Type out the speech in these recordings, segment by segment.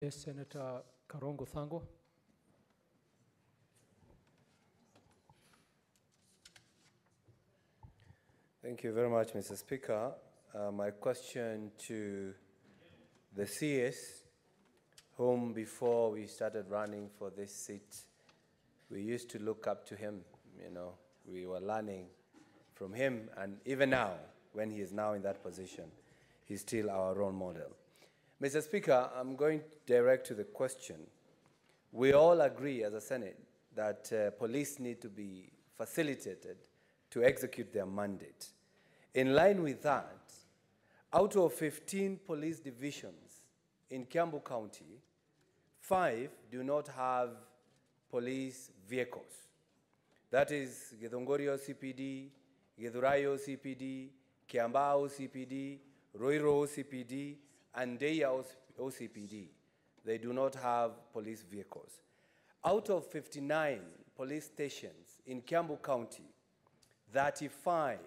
Yes, Senator Karungo, Thangwa. Thank you very much, Mr. Speaker. My question to the CS, whom before we started running for this seat, we used to look up to him, you know. We were learning from him, and even now, when he is now in that position, he's still our role model. Mr. Speaker, I'm going direct to the question. We all agree as a Senate that police need to be facilitated to execute their mandate. In line with that, out of 15 police divisions in Kiambu County, 5 do not have police vehicles. That is Githongorio CPD, Githurayo CPD, Kiambao CPD, Roiro CPD, and Deya OCPD. They do not have police vehicles. Out of 59 police stations in Kiambu County, 35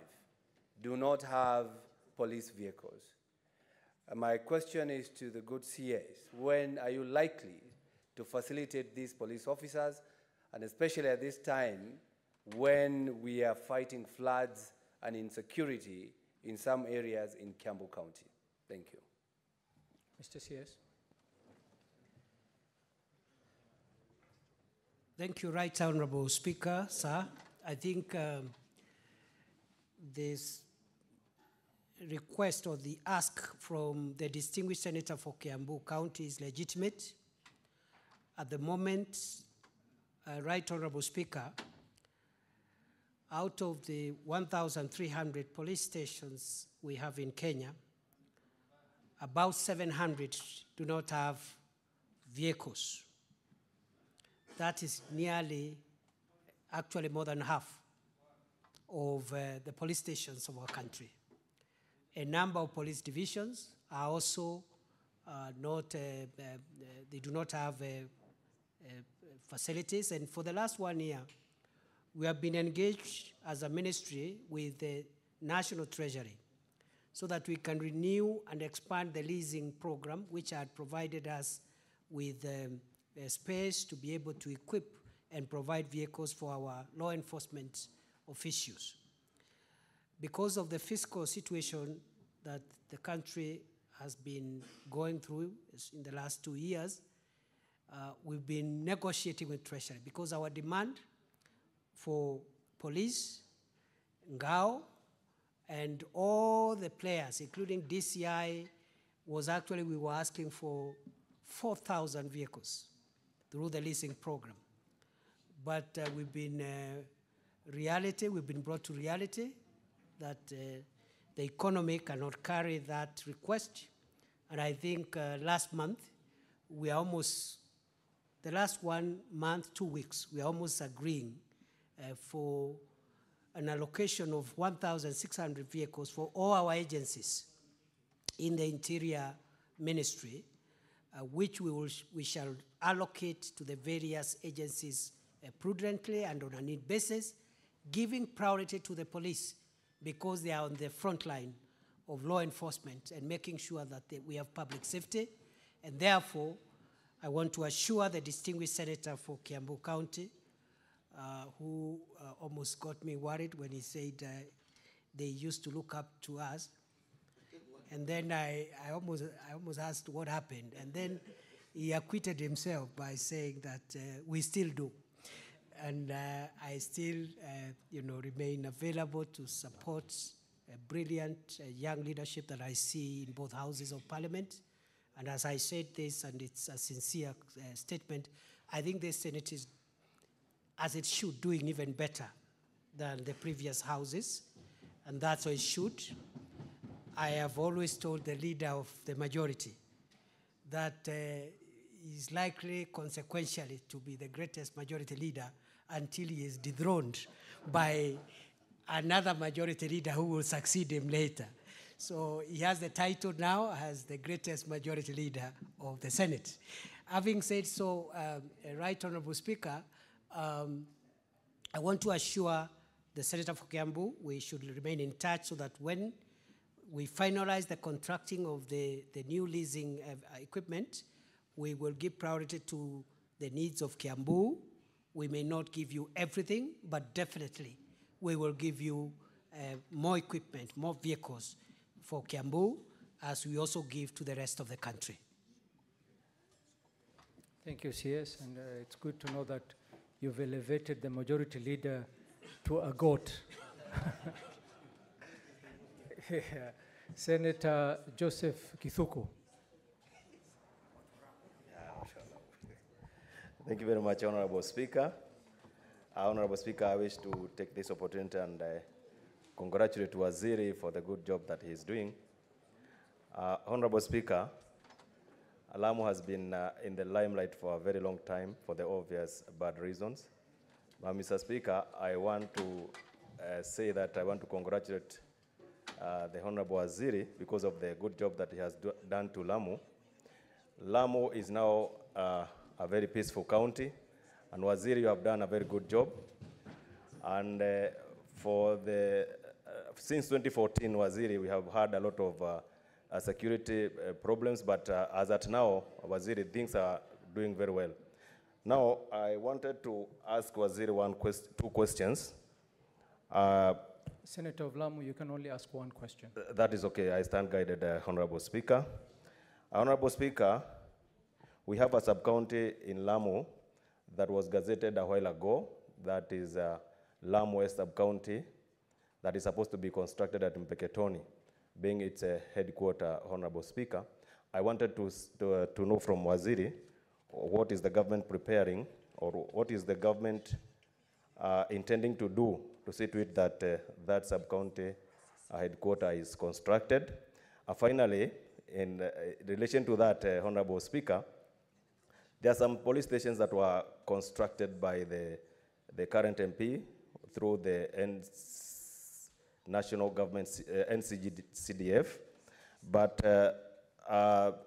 do not have police vehicles. My question is to the good CS, when are you likely to facilitate these police officers, and especially at this time when we are fighting floods and insecurity in some areas in Kiambu County? Thank you. Mr. CS. Thank you, Right Honorable Speaker, sir. I think this request or the ask from the distinguished senator for Kiambu County is legitimate. At the moment, Right Honorable Speaker, out of the 1,300 police stations we have in Kenya, about 700 do not have vehicles. That is nearly, actually more than half of the police stations of our country. A number of police divisions are also they do not have facilities. And for the last 1 year, we have been engaged as a ministry with the National Treasury so that we can renew and expand the leasing program, which had provided us with a space to be able to equip and provide vehicles for our law enforcement officials. Because of the fiscal situation that the country has been going through in the last 2 years, we've been negotiating with Treasury because our demand for police, Ngao, and all the players, including DCI, was actually we were asking for 4,000 vehicles through the leasing program. But we've been brought to reality that the economy cannot carry that request. And I think last month, we are almost, the last 1 month, 2 weeks, we are almost agreeing for an allocation of 1,600 vehicles for all our agencies in the Interior Ministry, which we shall allocate to the various agencies prudently and on a need basis, giving priority to the police because they are on the front line of law enforcement and making sure that we have public safety. And therefore, I want to assure the distinguished senator for Kiambu County, who almost got me worried when he said they used to look up to us. And then I almost asked what happened. And then he acquitted himself by saying that we still do. And I still remain available to support a brilliant young leadership that I see in both houses of parliament. And as I said this, and it's a sincere statement, I think the Senate is, as it should, doing even better than the previous houses, and that's what it should. I have always told the leader of the majority that he's likely consequentially to be the greatest majority leader until he is dethroned by another majority leader who will succeed him later. So he has the title now as the greatest majority leader of the Senate. Having said so, Right Honorable Speaker, I want to assure the Senator for Kiambu we should remain in touch so that when we finalize the contracting of the new leasing equipment, We will give priority to the needs of Kiambu. We may not give you everything, but definitely we will give you more equipment, more vehicles for Kiambu, as we also give to the rest of the country. Thank you, CS, and it's good to know that you've elevated the majority leader to a goat. Yeah. Senator Joseph Kithuku. Thank you very much, Honorable Speaker. Honorable Speaker, I wish to take this opportunity and congratulate Waziri for the good job that he is doing. Honorable Speaker, Lamu has been in the limelight for a very long time for the obvious bad reasons. But Mr. Speaker, I want to say that I want to congratulate the Honorable Waziri because of the good job that he has done to Lamu. Lamu is now a very peaceful county, and Waziri, you have done a very good job. And for the since 2014, Waziri, we have had a lot of security problems, but as at now, Waziri, things are doing very well. Now, I wanted to ask Waziri two questions. Senator of Lamu, you can only ask one question. That is okay. I stand guided, Honorable Speaker. Honorable Speaker, we have a sub-county in Lamu that was gazetted a while ago. That is Lamu West sub-county that is supposed to be constructed at Mpeketoni, being its headquarter, Honorable Speaker. I wanted to know from Waziri, what is the government preparing, or what is the government intending to do to see to it that that sub-county headquarter is constructed. Finally, in relation to that, Honorable Speaker, there are some police stations that were constructed by the current MP through the national government, NCDF, but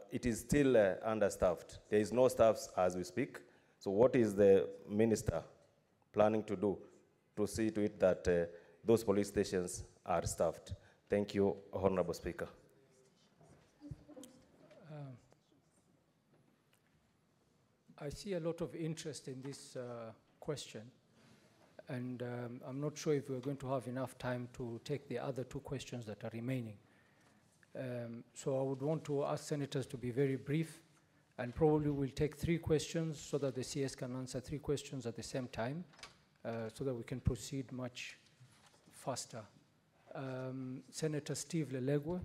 it is still understaffed. There is no staff as we speak. So what is the minister planning to do to see to it that those police stations are staffed? Thank you, Honorable Speaker. I see a lot of interest in this question, and I'm not sure if we're going to have enough time to take the other two questions that are remaining. So I would want to ask senators to be very brief, and probably we'll take 3 questions so that the CS can answer 3 questions at the same time, so that we can proceed much faster. Senator Steve Lelegwe.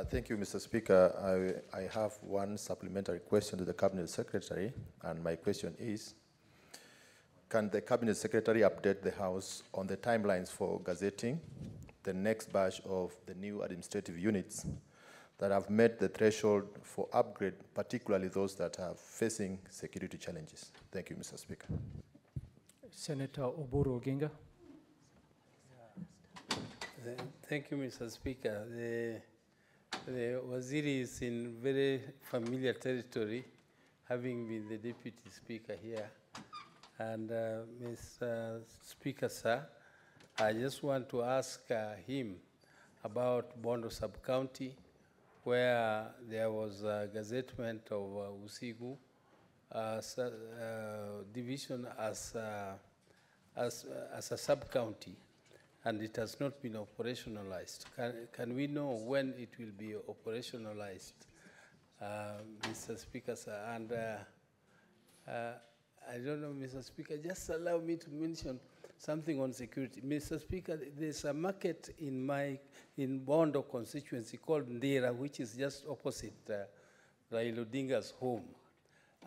Thank you, Mr. Speaker. I have one supplementary question to the Cabinet Secretary, and my question is, can the Cabinet Secretary update the House on the timelines for gazetting the next batch of the new administrative units that have met the threshold for upgrade, particularly those that are facing security challenges? Thank you, Mr. Speaker. Senator Oburu Oginga. Thank you, Mr. Speaker. The Waziri is in very familiar territory, having been the Deputy Speaker here. And Mr. Speaker, sir, I just want to ask him about Bondo Sub-County, where there was a gazettement of Usigu division as a sub-county, and it has not been operationalized. Can we know when it will be operationalized, Mr. Speaker, sir? And I don't know, Mr. Speaker, just allow me to mention something on security. Mr. Speaker, there's a market in Bondo constituency called Ndira, which is just opposite Raila Odinga's home.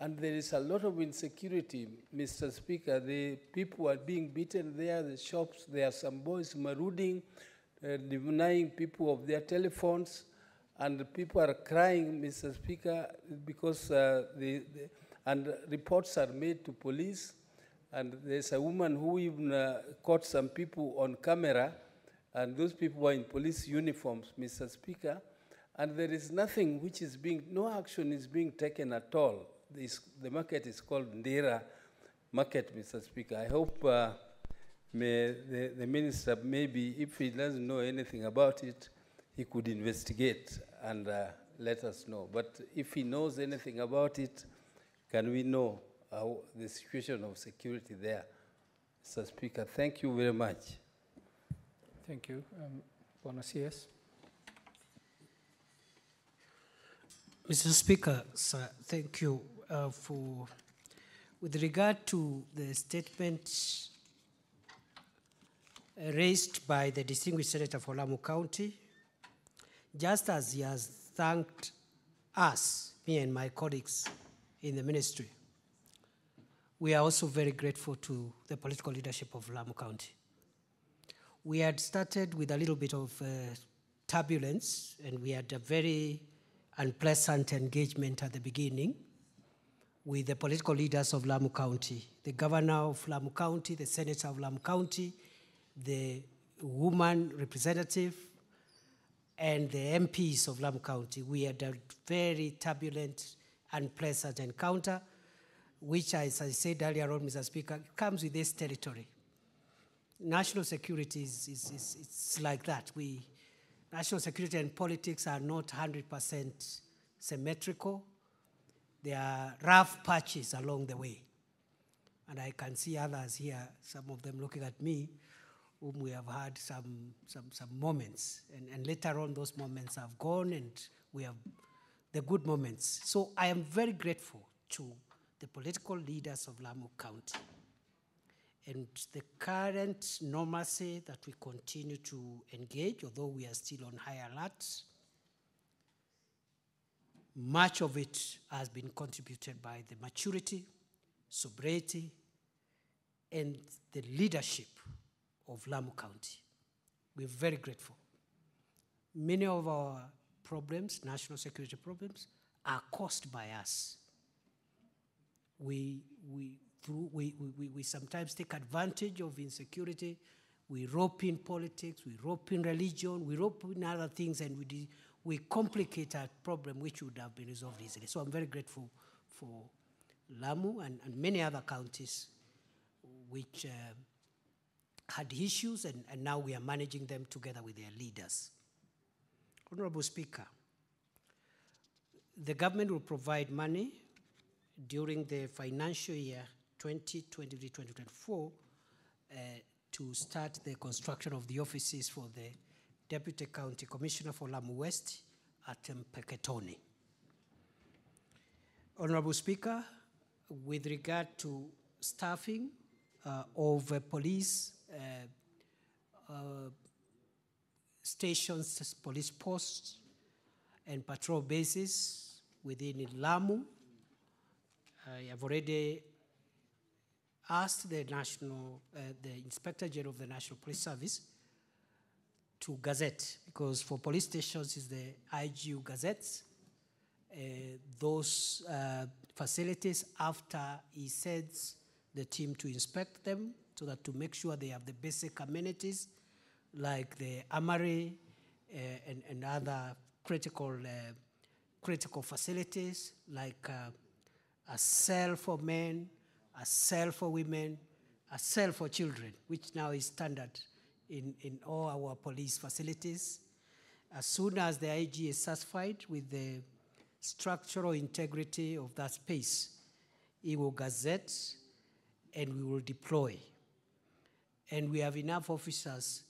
And there is a lot of insecurity, Mr. Speaker. The people are being beaten there, the shops, there are some boys marauding, denying people of their telephones, and the people are crying, Mr. Speaker, because and reports are made to police, and there's a woman who even caught some people on camera, and those people were in police uniforms, Mr. Speaker, and there is nothing which is no action is being taken at all. The market is called Ndira Market, Mr. Speaker. I hope the minister, maybe if he doesn't know anything about it, he could investigate and let us know. But if he knows anything about it, can we know the situation of security there? Mr. Speaker, thank you very much. Thank you. Bwana CS. Mr. Speaker, sir, thank you with regard to the statement raised by the distinguished senator for Lamu County. Just as he has thanked us, me and my colleagues in the ministry, we are also very grateful to the political leadership of Lamu County. We had started with a little bit of turbulence, and we had a very unpleasant engagement at the beginning with the political leaders of Lamu County, the governor of Lamu County, the senator of Lamu County, the woman representative, and the MPs of Lamu County. We had a very turbulent, unpleasant encounter, which, as I said earlier on, Mr. Speaker, comes with this territory. National security it's like that. National security and politics are not 100% symmetrical. There are rough patches along the way. And I can see others here, some of them looking at me, whom we have had some moments. And later on, those moments have gone, and we have the good moments. So I am very grateful to the political leaders of Lamu County and the current normalcy that we continue to engage, although we are still on high alert. Much of it has been contributed by the maturity, sobriety, and the leadership of Lamu County. We're very grateful. Many of our problems, national security problems, are caused by us. We sometimes take advantage of insecurity. We rope in politics, we rope in religion, we rope in other things, and we complicate a problem which would have been resolved easily. So I'm very grateful for Lamu and many other counties which had issues, and now we are managing them together with their leaders. Honorable Speaker, the government will provide money during the financial year 2023-2024 to start the construction of the offices for the Deputy County Commissioner for Lamu West at Mpeketoni. Honorable Speaker, with regard to staffing of police stations, police posts, and patrol bases within Lamu, I have already asked the Inspector General of the National Police Service to gazette, because for police stations is the IGU gazettes, those facilities after he sends the team to inspect them, so that to make sure they have the basic amenities like the armory and other critical facilities like a cell for men, a cell for women, a cell for children, which now is standard in all our police facilities. As soon as the IG is satisfied with the structural integrity of that space, he will gazette and we will deploy. And we have enough officers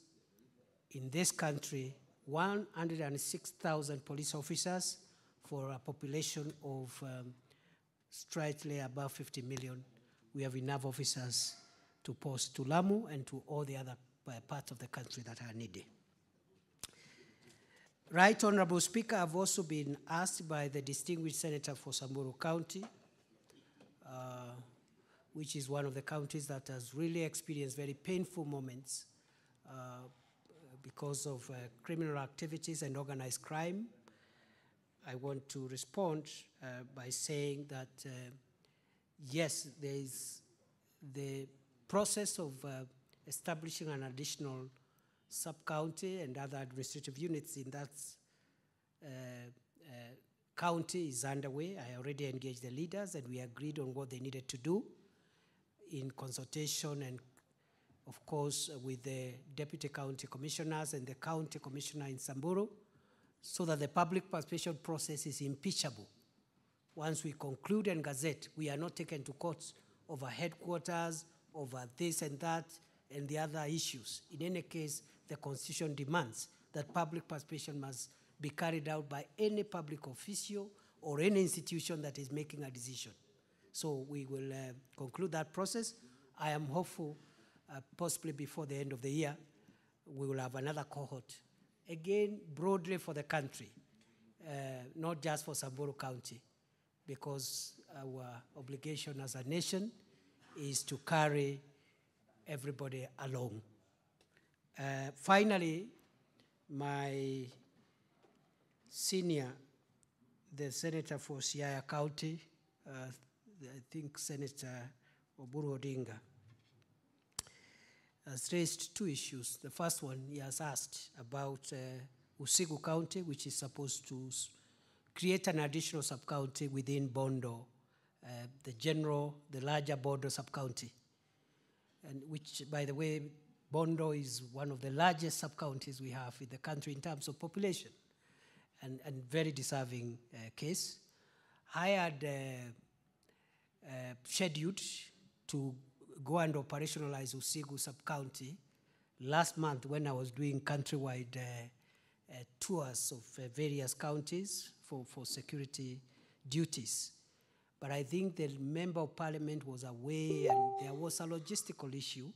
in this country, 106,000 police officers for a population of slightly above 50 million. We have enough officers to post to Lamu and to all the other parts of the country that are needed. Right, Honorable Speaker, I've also been asked by the distinguished senator for Samburu County, which is one of the counties that has really experienced very painful moments because of criminal activities and organized crime. I want to respond by saying that, yes, there is the process of establishing an additional sub-county and other administrative units in that county is underway. I already engaged the leaders and we agreed on what they needed to do in consultation and, of course, with the deputy county commissioners and the county commissioner in Samburu, so that the public participation process is impeachable. Once we conclude and gazette, we are not taken to court over headquarters, over this and that, and the other issues. In any case, the Constitution demands that public participation must be carried out by any public official or any institution that is making a decision. So we will conclude that process. I am hopeful, possibly before the end of the year, we will have another cohort. Again, broadly for the country, not just for Samburu County, because our obligation as a nation is to carry everybody along. Finally, my senior, the senator for Siaya County, I think Senator Oburu Odinga, has raised two issues. The first one, he has asked about Usigu County, which is supposed to create an additional sub-county within Bondo, the larger Bondo sub-county, and which, by the way, Bondo is one of the largest sub-counties we have in the country in terms of population, and very deserving case. I had scheduled to go and operationalize Usigu sub-county last month when I was doing countrywide tours of various counties for security duties. But I think the member of parliament was away and there was a logistical issue,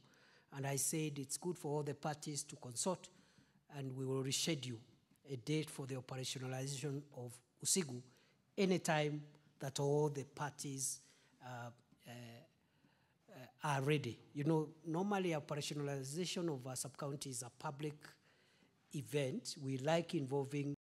and I said it's good for all the parties to consult, and we will reschedule a date for the operationalization of Usigu anytime that all the parties are ready. You know, normally operationalization of a sub-county is a public event. We like involving